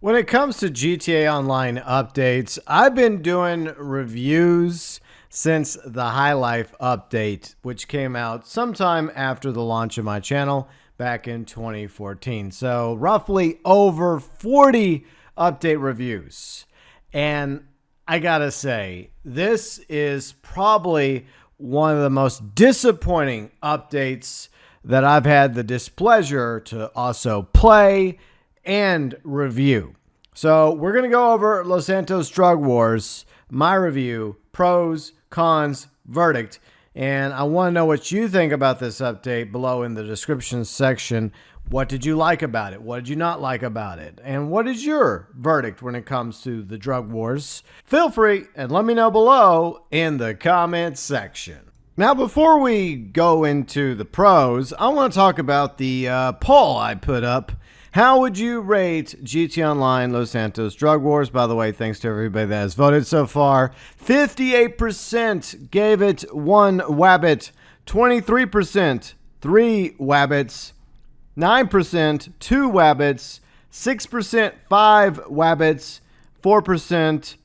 When it comes to GTA Online updates, I've been doing reviews since the High Life update, which came out sometime after the launch of my channel back in 2014. So roughly over 40 update reviews. And I gotta say, this is probably one of the most disappointing updates that I've had the displeasure to also play and review. So we're going to go over Los Santos Drug Wars, my review, pros, cons, verdict, and I want to know what you think about this update below in the description section. What did you like about it? What did you not like about it? And what is your verdict when it comes to the drug wars? Feel free and let me know below in the comments section. Now, before we go into the pros, I want to talk about the poll I put up. How would you rate GTA Online Los Santos Drug Wars? By the way, thanks to everybody that has voted so far. 58% gave it 1 wabbit, 23% 3 wabbits, 9% 2 wabbits, 6% 5 wabbits, 4%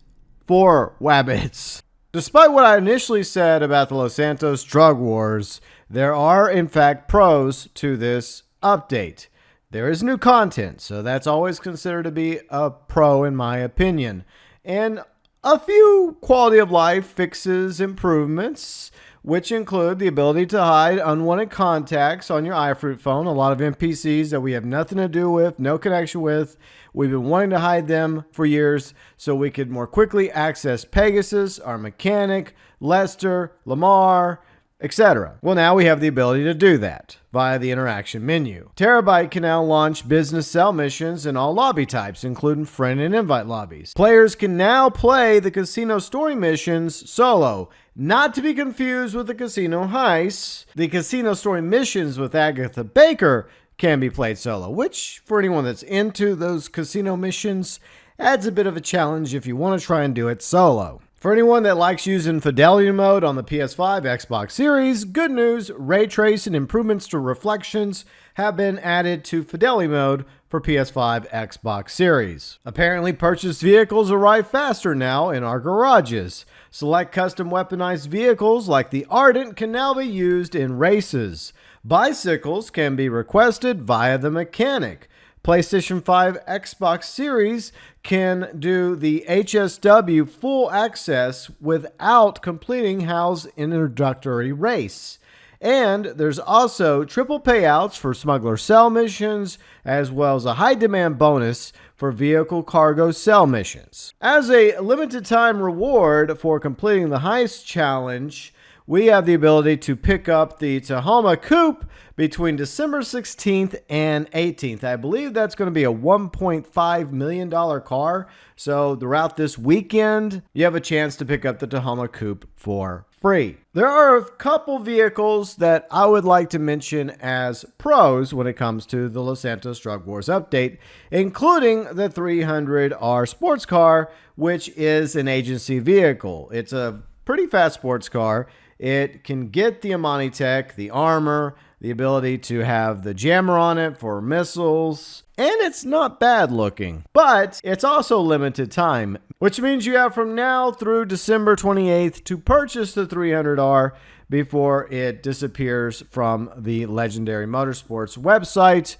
4 wabbits. Despite what I initially said about the Los Santos Drug Wars, there are in fact pros to this update. There is new content, so that's always considered to be a pro in my opinion. And a few quality of life fixes, improvements, which include the ability to hide unwanted contacts on your iFruit phone. A lot of NPCs that we have nothing to do with, no connection with. We've been wanting to hide them for years so we could more quickly access Pegasus, our mechanic, Lester, Lamar, etc. Well, now we have the ability to do that via the interaction menu. Terabyte can now launch business cell missions in all lobby types, including friend and invite lobbies. Players can now play the casino story missions solo, not to be confused with the casino heists. The casino story missions with Agatha Baker can be played solo, which for anyone that's into those casino missions adds a bit of a challenge if you want to try and do it solo. For anyone that likes using fidelity mode on the PS5, Xbox Series, good news, ray tracing improvements to reflections have been added to fidelity mode for PS5, Xbox Series. Apparently, purchased vehicles arrive faster now in our garages. Select custom weaponized vehicles like the Ardent can now be used in races. Bicycles can be requested via the mechanic. PlayStation 5 Xbox Series can do the HSW full access without completing HAL's introductory race. And there's also triple payouts for smuggler cell missions, as well as a high demand bonus for vehicle cargo cell missions. As a limited time reward for completing the heist challenge, we have the ability to pick up the Tahoma Coupe between December 16th and 18th. I believe that's going to be a $1.5 million car. So throughout this weekend, you have a chance to pick up the Tahoma Coupe for free. There are a couple vehicles that I would like to mention as pros when it comes to the Los Santos Drug Wars update, including the 300R sports car, which is an agency vehicle. It's a pretty fast sports car. It can get the Amani Tech, the armor, the ability to have the jammer on it for missiles, and it's not bad looking, but it's also limited time, which means you have from now through December 28th to purchase the 300R before it disappears from the Legendary Motorsports website.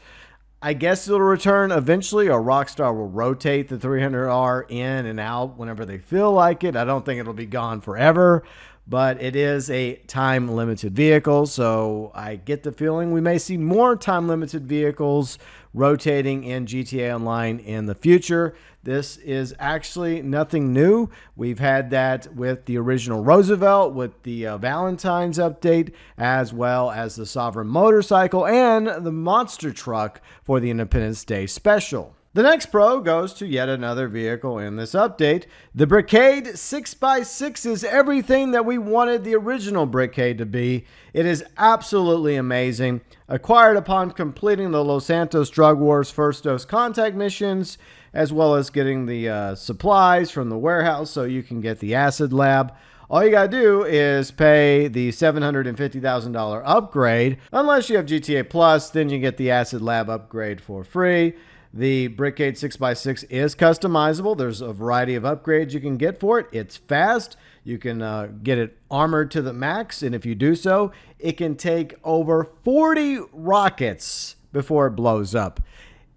I guess it'll return eventually, or Rockstar will rotate the 300R in and out whenever they feel like it. I don't think it'll be gone forever, but it is a time-limited vehicle, so I get the feeling we may see more time-limited vehicles rotating in GTA Online in the future. This is actually nothing new. We've had that with the original Roosevelt, with the Valentine's update, as well as the Sovereign motorcycle and the monster truck for the Independence Day special. The next pro goes to yet another vehicle in this update. The Brickade 6x6 is everything that we wanted the original Brickade to be. It is absolutely amazing. Acquired upon completing the Los Santos Drug Wars First Dose Contact missions, as well as getting the supplies from the warehouse so you can get the acid lab. All you gotta do is pay the $750,000 upgrade. Unless you have GTA Plus, then you get the acid lab upgrade for free. The Brickade 6x6 is customizable. There's a variety of upgrades you can get for it. It's fast. You can get it armored to the max, and if you do so, it can take over 40 rockets before it blows up.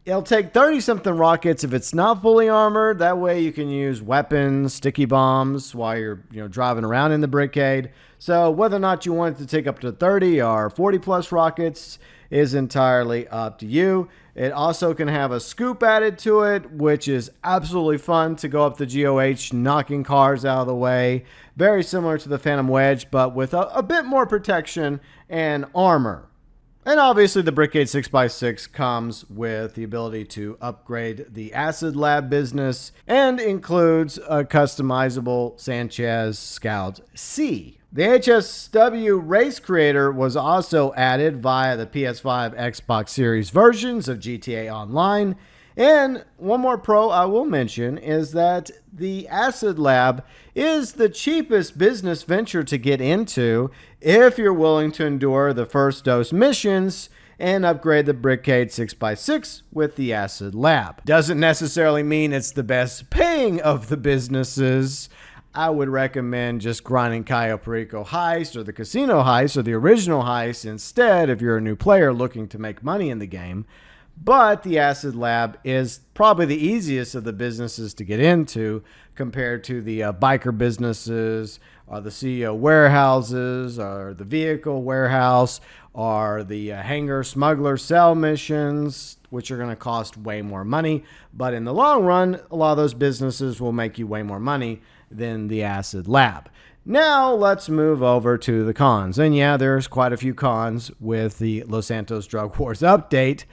It'll take 30-something rockets if it's not fully armored. That way you can use weapons, sticky bombs while you're driving around in the Brickade. So whether or not you want it to take up to 30 or 40-plus rockets is entirely up to you. It also can have a scoop added to it, which is absolutely fun to go up the GOH, knocking cars out of the way. Very similar to the Phantom Wedge, but with a bit more protection and armor. And obviously the Brickade 6x6 comes with the ability to upgrade the Acid Lab business and includes a customizable Sanchez Scout C. The HSW Race Creator was also added via the PS5 Xbox Series versions of GTA Online. And one more pro I will mention is that the Acid Lab is the cheapest business venture to get into if you're willing to endure the first dose missions and upgrade the Brickade 6x6 with the Acid Lab. Doesn't necessarily mean it's the best paying of the businesses. I would recommend just grinding Cayo Perico Heist or the Casino Heist or the original Heist instead if you're a new player looking to make money in the game. But the Acid Lab is probably the easiest of the businesses to get into compared to the biker businesses or the CEO warehouses or the vehicle warehouse or the hangar smuggler cell missions, which are going to cost way more money. But in the long run, a lot of those businesses will make you way more money than the Acid Lab. Now let's move over to the cons. And yeah, there's quite a few cons with the Los Santos Drug Wars update.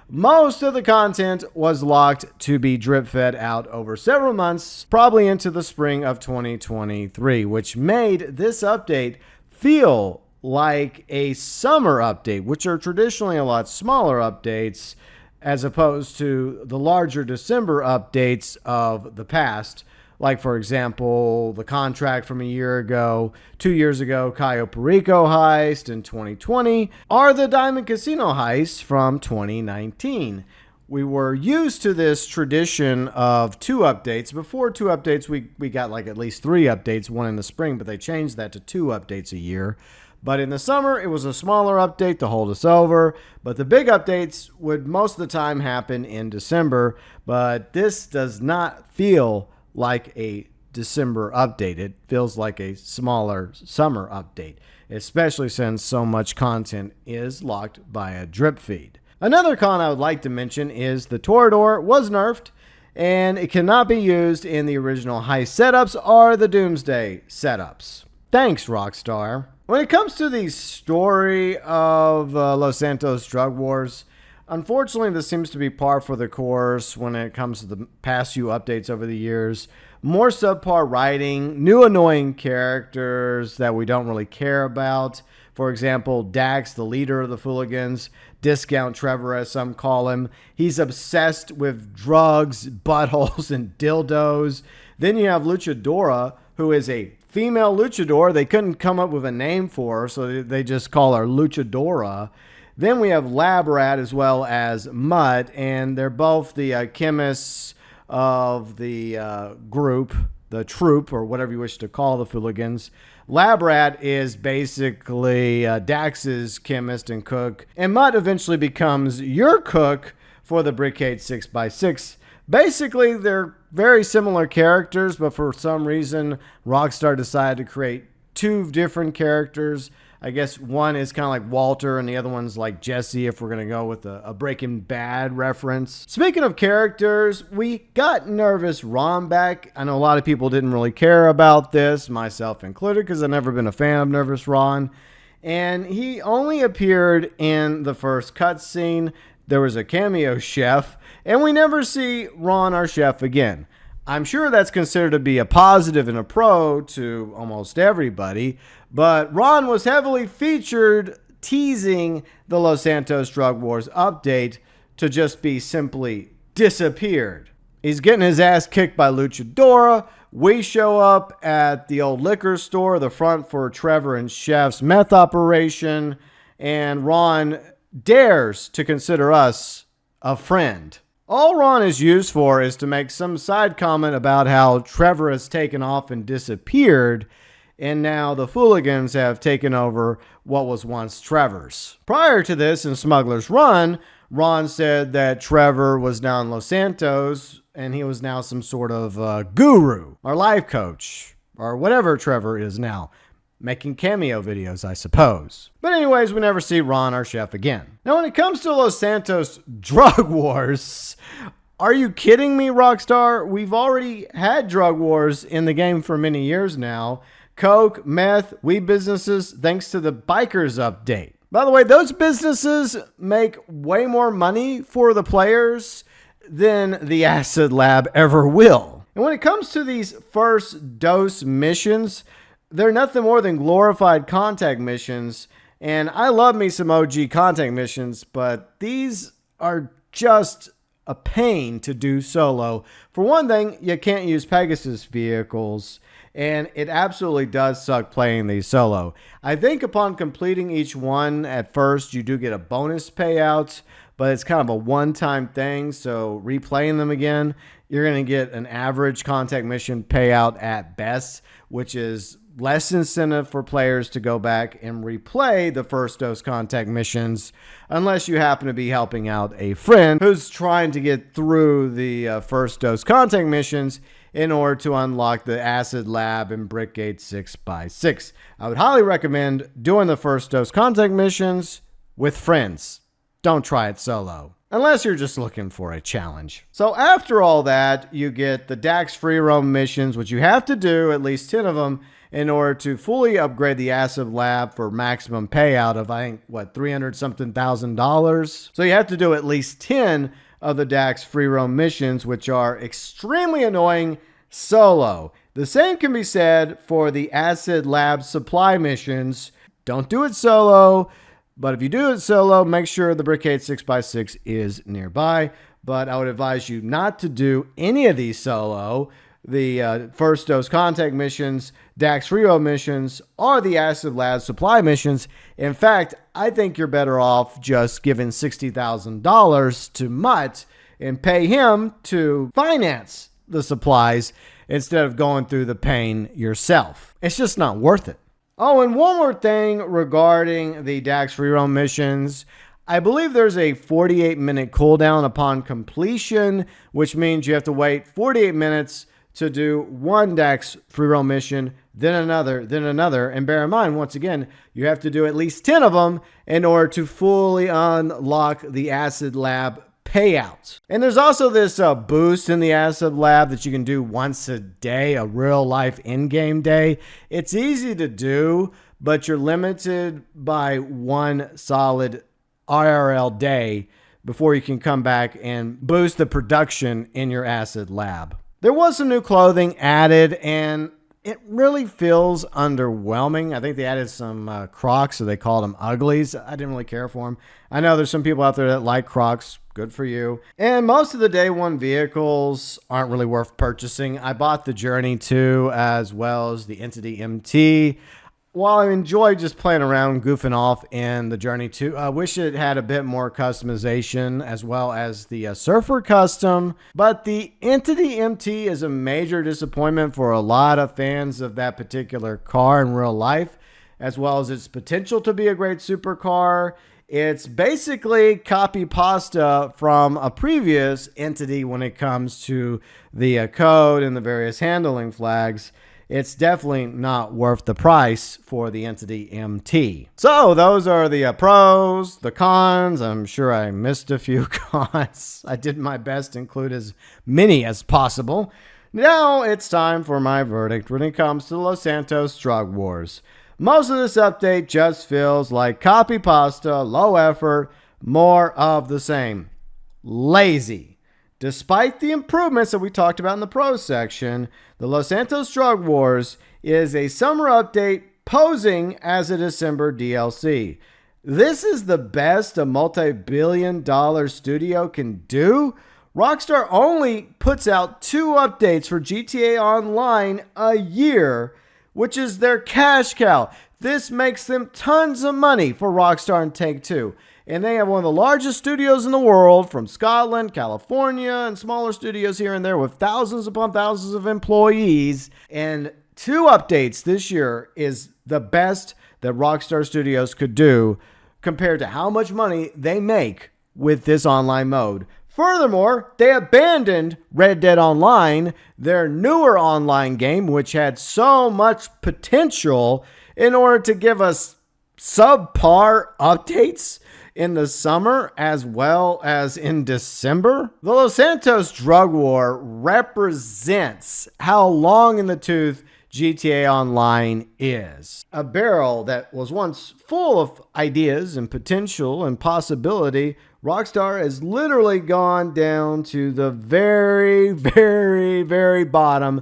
Most of the content was locked to be drip-fed out over several months, probably into the spring of 2023, which made this update feel like a summer update, which are traditionally a lot smaller updates as opposed to the larger December updates of the past. Like, for example, the contract from a year ago, 2 years ago, Cayo Perico Heist in 2020, or the Diamond Casino Heist from 2019. We were used to this tradition of 2 updates. Before 2 updates, we got like at least 3 updates, one in the spring, but they changed that to 2 updates a year. But in the summer, it was a smaller update to hold us over. But the big updates would most of the time happen in December. But this does not feel like a December update. It feels like a smaller summer update, especially since so much content is locked by a drip feed. Another con I would like to mention is the Toreador was nerfed, and it cannot be used in the original Heist setups or the Doomsday setups. Thanks, Rockstar. When it comes to the story of Los Santos Drug Wars, unfortunately, this seems to be par for the course when it comes to the past few updates over the years. More subpar writing, new annoying characters that we don't really care about. For example, Dax, the leader of the Fooligans, Discount Trevor as some call him. He's obsessed with drugs, buttholes, and dildos. Then you have Luchadora, who is a female luchador. They couldn't come up with a name for her, so they just call her Luchadora. Then we have Lab Rat as well as Mutt, and they're both the chemists of the group, the troop, or whatever you wish to call the Fooligans. Lab Rat is basically Dax's chemist and cook, and Mutt eventually becomes your cook for the Brickade 6x6. Basically, they're very similar characters, but for some reason, Rockstar decided to create 2 different characters. I guess one is kind of like Walter and the other one's like Jesse, if we're going to go with a Breaking Bad reference. Speaking of characters, we got Nervous Ron back. I know a lot of people didn't really care about this, myself included, because I've never been a fan of Nervous Ron. And he only appeared in the first cutscene. There was a cameo chef, and we never see Ron our chef again. I'm sure that's considered to be a positive and a pro to almost everybody, but Ron was heavily featured teasing the Los Santos Drug Wars update to just be simply disappeared. He's getting his ass kicked by Luchadora. We show up at the old liquor store, the front for Trevor and Chef's meth operation, and Ron dares to consider us a friend. All Ron is used for is to make some side comment about how Trevor has taken off and disappeared, and now the Fooligans have taken over what was once Trevor's. Prior to this, in Smuggler's Run, Ron said that Trevor was now in Los Santos, and he was now some sort of guru or life coach or whatever Trevor is now. Making cameo videos, I suppose. But anyways, we never see Ron, our chef, again. Now, when it comes to Los Santos drug wars, are you kidding me, Rockstar? We've already had drug wars in the game for many years now. Coke, meth, weed businesses, thanks to the Bikers update. By the way, those businesses make way more money for the players than the Acid Lab ever will. And when it comes to these first dose missions, they're nothing more than glorified contact missions, and I love me some OG contact missions, but these are just a pain to do solo. For one thing, you can't use Pegasus vehicles, and it absolutely does suck playing these solo. I think upon completing each one at first, you do get a bonus payout, but it's kind of a one-time thing, so replaying them again, you're going to get an average contact mission payout at best, which is less incentive for players to go back and replay the first dose contact missions unless you happen to be helping out a friend who's trying to get through the first dose contact missions in order to unlock the Acid Lab and Brickgate 6x6. I would highly recommend doing the first dose contact missions with friends. Don't try it solo, unless you're just looking for a challenge. So after all that, you get the Dax free roam missions, which you have to do, at least 10 of them, in order to fully upgrade the Acid Lab for maximum payout of, I think, what, $300-something thousand. So you have to do at least 10 of the Dax free roam missions, which are extremely annoying solo. The same can be said for the Acid Lab supply missions. Don't do it solo, but if you do it solo, make sure the Brickgate 6x6 is nearby. But I would advise you not to do any of these solo. The first dose contact missions, Dax Rio missions, or the Acid Lab supply missions. In fact, I think you're better off just giving $60,000 to Mutt and pay him to finance the supplies instead of going through the pain yourself. It's just not worth it. Oh, and one more thing regarding the Dax free roam missions. I believe there's a 48-minute cooldown upon completion, which means you have to wait 48 minutes to do one Dax free roam mission, then another, and bear in mind, once again, you have to do at least 10 of them in order to fully unlock the Acid Lab payout. And there's also this boost in the Acid Lab that you can do once a day, a real life in-game day. It's easy to do, but you're limited by one solid IRL day before you can come back and boost the production in your Acid Lab. There was some new clothing added, and it really feels underwhelming. I think they added some Crocs, so they called them Uglies. I didn't really care for them. I know there's some people out there that like Crocs. Good for you. And most of the day one vehicles aren't really worth purchasing. I bought the Journey 2 as well as the Entity MT. While I enjoy just playing around, goofing off in the Journey 2, I wish it had a bit more customization as well as the Surfer Custom. But the Entity MT is a major disappointment for a lot of fans of that particular car in real life, as well as its potential to be a great supercar. It's basically copy pasta from a previous Entity when it comes to the code and the various handling flags. It's definitely not worth the price for the Entity MT. So those are the pros, the cons. I'm sure I missed a few cons. I did my best to include as many as possible. Now it's time for my verdict when it comes to the Los Santos drug wars. Most of this update just feels like copy pasta, low effort, more of the same. Lazy. Despite the improvements that we talked about in the pros section, the Los Santos Drug Wars is a summer update posing as a December DLC. This is the best a multi-billion-dollar studio can do. Rockstar only puts out 2 updates for GTA Online a year, which is their cash cow. This makes them tons of money for Rockstar and Take-Two. And they have one of the largest studios in the world, from Scotland, California, and smaller studios here and there with thousands upon thousands of employees. And 2 updates this year is the best that Rockstar Studios could do compared to how much money they make with this online mode. Furthermore, they abandoned Red Dead Online, their newer online game, which had so much potential, in order to give us subpar updates in the summer as well as in December. The Los Santos drug war represents how long in the tooth GTA Online is. A barrel that was once full of ideas and potential and possibility, Rockstar has literally gone down to the very, very, very bottom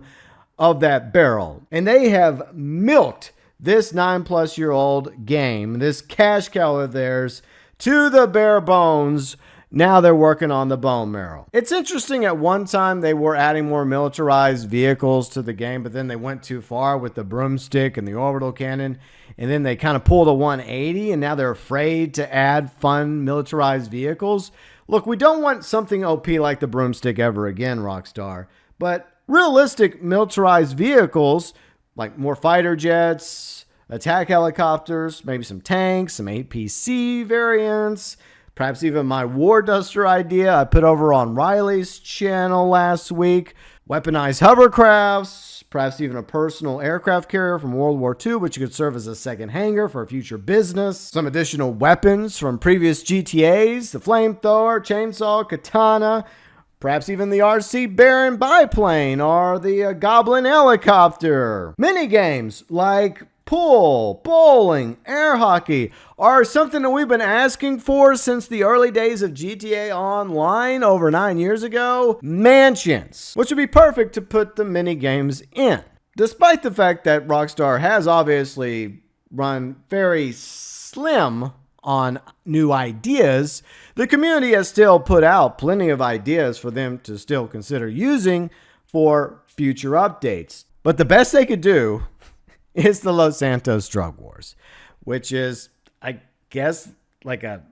of that barrel. And they have milked this 9-plus-year-old game, this cash cow of theirs, to the bare bones. Now they're working on the bone marrow. It's interesting, at one time they were adding more militarized vehicles to the game, but then they went too far with the broomstick and the orbital cannon, and then they kind of pulled a 180, and now they're afraid to add fun militarized vehicles. Look, we don't want something OP like the broomstick ever again, Rockstar, but realistic militarized vehicles, like more fighter jets, attack helicopters, maybe some tanks, some APC variants, perhaps even my War Duster idea I put over on Riley's channel last week. Weaponized hovercrafts, perhaps even a personal aircraft carrier from World War II, which could serve as a second hangar for future business. Some additional weapons from previous GTAs, the flamethrower, chainsaw, katana, perhaps even the RC Baron biplane or the Goblin helicopter. Mini games like pool, bowling, air hockey are something that we've been asking for since the early days of GTA Online over 9 years ago. Mansions, which would be perfect to put the mini games in. Despite the fact that Rockstar has obviously run very slim on new ideas, the community has still put out plenty of ideas for them to still consider using for future updates. But the best they could do is the Los Santos Drug Wars, which is, I guess, like a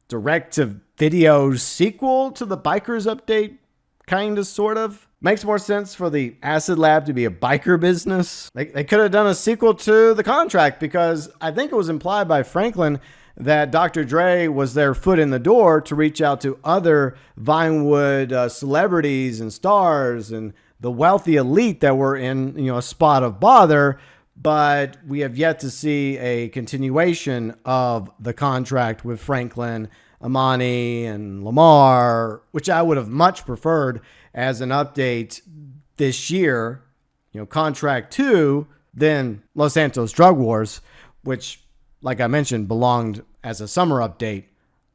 direct-to-video sequel to the Bikers update, kind of, sort of. Makes more sense for the Acid Lab to be a biker business. They could have done a sequel to The Contract, because I think it was implied by Franklin that Dr. Dre was their foot in the door to reach out to other Vinewood celebrities and stars and the wealthy elite that were in, a spot of bother. But we have yet to see a continuation of The Contract with Franklin, Amani, and Lamar, which I would have much preferred as an update this year, Contract 2, than Los Santos Drug Wars, which, like I mentioned, belonged as a summer update,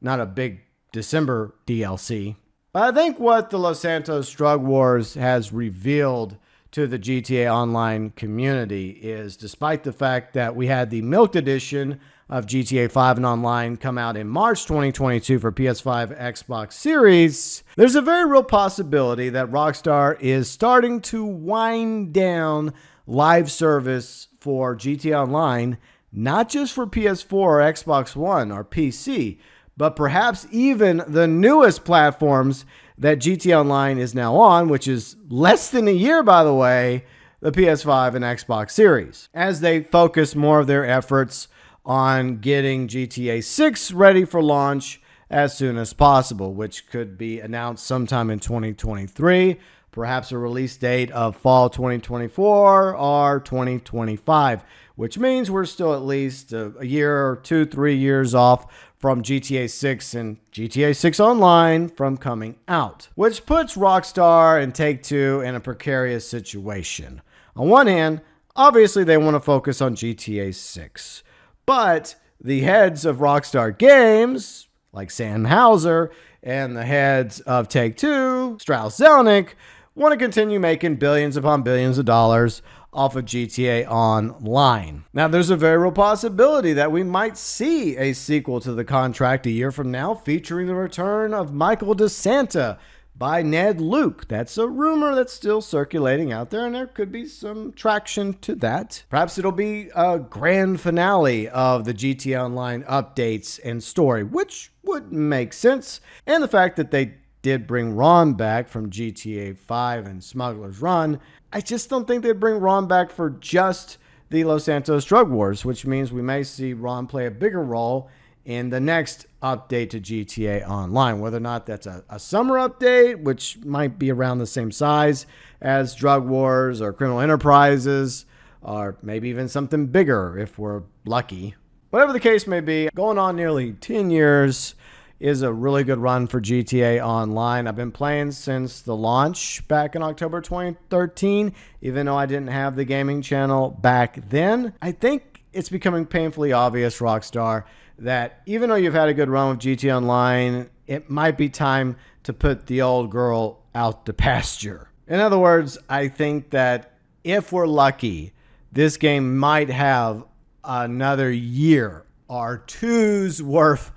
not a big December DLC. But I think what the Los Santos Drug Wars has revealed to the GTA Online community is, despite the fact that we had the milked edition of GTA 5 and Online come out in March 2022 for PS5, Xbox Series, there's a very real possibility that Rockstar is starting to wind down live service for GTA Online, not just for PS4 or Xbox One or PC, but perhaps even the newest platforms that GTA Online is now on, which is less than a year, by the way, the PS5 and Xbox Series, as they focus more of their efforts on getting GTA 6 ready for launch as soon as possible, which could be announced sometime in 2023, perhaps a release date of fall 2024 or 2025, which means we're still at least a year or 2-3 years off from GTA 6 and GTA 6 Online from coming out, which puts Rockstar and Take-Two in a precarious situation. On one hand, obviously they want to focus on GTA 6, but the heads of Rockstar Games, like Sam Houser, and the heads of Take-Two, Strauss Zelnick, want to continue making billions upon billions of dollars off of GTA Online. Now, there's a very real possibility that we might see a sequel to The Contract a year from now, featuring the return of Michael DeSanta, by Ned Luke. That's a rumor that's still circulating out there, and there could be some traction to that. Perhaps it'll be a grand finale of the GTA Online updates and story, which would make sense. And the fact that they did bring Ron back from GTA 5 and Smuggler's Run, I just don't think they'd bring Ron back for just the Los Santos Drug Wars, which means we may see Ron play a bigger role in the next update to GTA Online. Whether or not that's a summer update, which might be around the same size as Drug Wars or Criminal Enterprises, or maybe even something bigger if we're lucky. Whatever the case may be, going on nearly 10 years is a really good run for GTA Online. I've been playing since the launch back in October 2013, even though I didn't have the gaming channel back then. I think it's becoming painfully obvious, Rockstar, that even though you've had a good run with GTA Online, it might be time to put the old girl out to pasture. In other words, I think that if we're lucky, this game might have another year or two's worth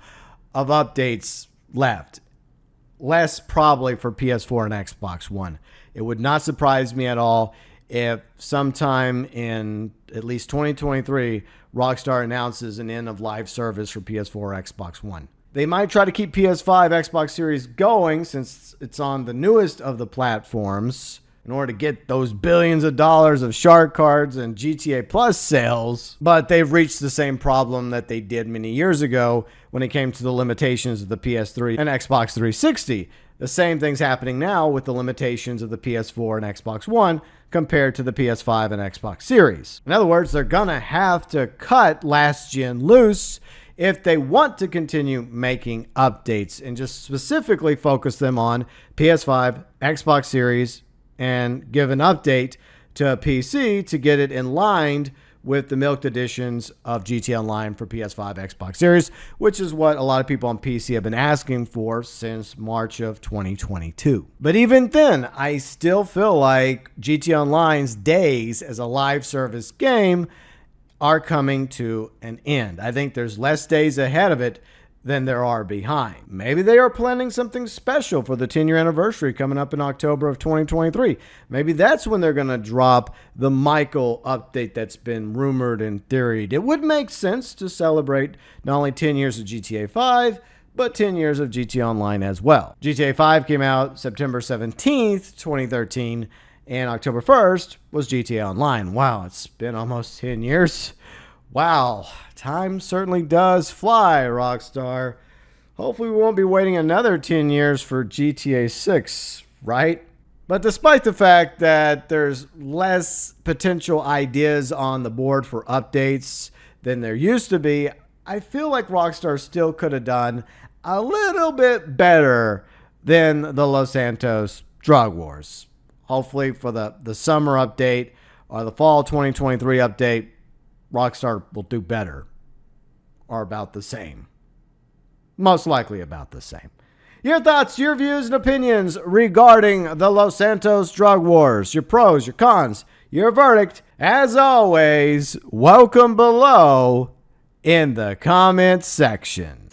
of updates left. Less probably for PS4 and Xbox One. It would not surprise me at all if sometime in at least 2023, Rockstar announces an end of live service for PS4 or Xbox One. They might try to keep PS5, Xbox Series going since it's on the newest of the platforms in order to get those billions of dollars of shark cards and GTA Plus sales. But they've reached the same problem that they did many years ago when it came to the limitations of the PS3 and Xbox 360. The same thing's happening now with the limitations of the PS4 and Xbox One compared to the PS5 and Xbox Series. In other words, they're gonna have to cut last gen loose if they want to continue making updates and just specifically focus them on PS5, Xbox Series, and give an update to a PC to get it in line with the milked editions of GTA Online for PS5, Xbox Series, which is what a lot of people on PC have been asking for since March of 2022. But even then, I still feel like GTA Online's days as a live service game are coming to an end. I think there's less days ahead of it than there are behind. Maybe they are planning something special for the 10-year anniversary coming up in October of 2023. Maybe that's when they're going to drop the Michael update that's been rumored and theoried. It would make sense to celebrate not only 10 years of GTA 5, but 10 years of GTA Online as well. GTA 5 came out September 17th, 2013, and October 1st was GTA Online. Wow, it's been almost 10 years. Wow, time certainly does fly, Rockstar. Hopefully we won't be waiting another 10 years for GTA 6, right? But despite the fact that there's less potential ideas on the board for updates than there used to be, I feel like Rockstar still could have done a little bit better than the Los Santos Drug Wars. Hopefully for the summer update or the fall 2023 update, Rockstar will do better or about the same. Most likely about the same. Your thoughts, your views, and opinions regarding the Los Santos Drug Wars. Your pros, your cons, your verdict. As always, welcome below in the comments section.